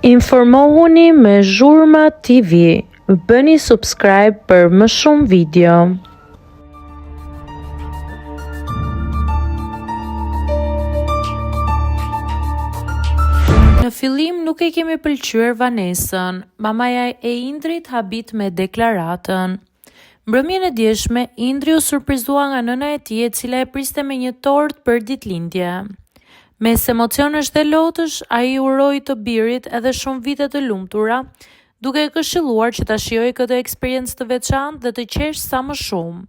Informohuni me Zhurma TV. Bëni subscribe për më shumë video. Në fillim nuk e kemi pëlqyer Vanesën. Mamaja e Indrit habit me deklaratën. Mbrëmjen e djeshme, Indri u surprizua nga nëna e tij, e cila e priste me një tortë për ditëlindje. Mes emocionesh dhe lotësh, ai uroi të birit edhe shumë vite të lumtura, duke e këshilluar që ta shijojë këtë eksperiencë të veçantë dhe të qesh sa më shumë.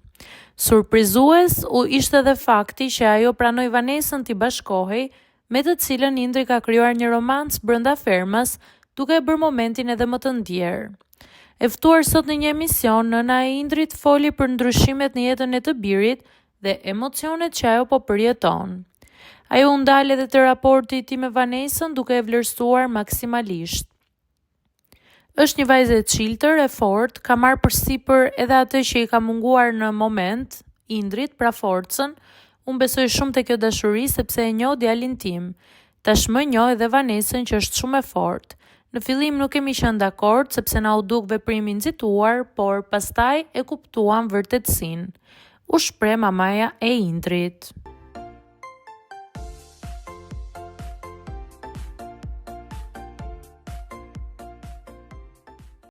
Surprizues u ishte edhe fakti që ajo pranoi Vanesën t'i bashkohej, me të cilën Indri ka krijuar një romancë brenda fermës, duke e bërë momentin edhe më të ndjerë. E ftuar sot në një emision, nëna e Indrit foli për ndryshimet në jetën e të birit dhe emocionet që ajo po përjeton. Ajo u ndal edhe te raporti i tij me Vanesën, duke e vlerësuar maksimalisht. Është një vajzë e çiltër, e fortë, ka marrë përsipër edhe atë që i ka munguar në moment, Indrit, pra forcën. Unë besoj shumë te kjo dashuri sepse e njoh djalin tim. Tashmë njoh edhe Vanesën që është shumë e fortë. Në fillim nuk kemi qenë dakord sepse na u duk veprimi nxituar, por pastaj e kuptuam vërtetësinë. U shpreh mamaja e Indrit.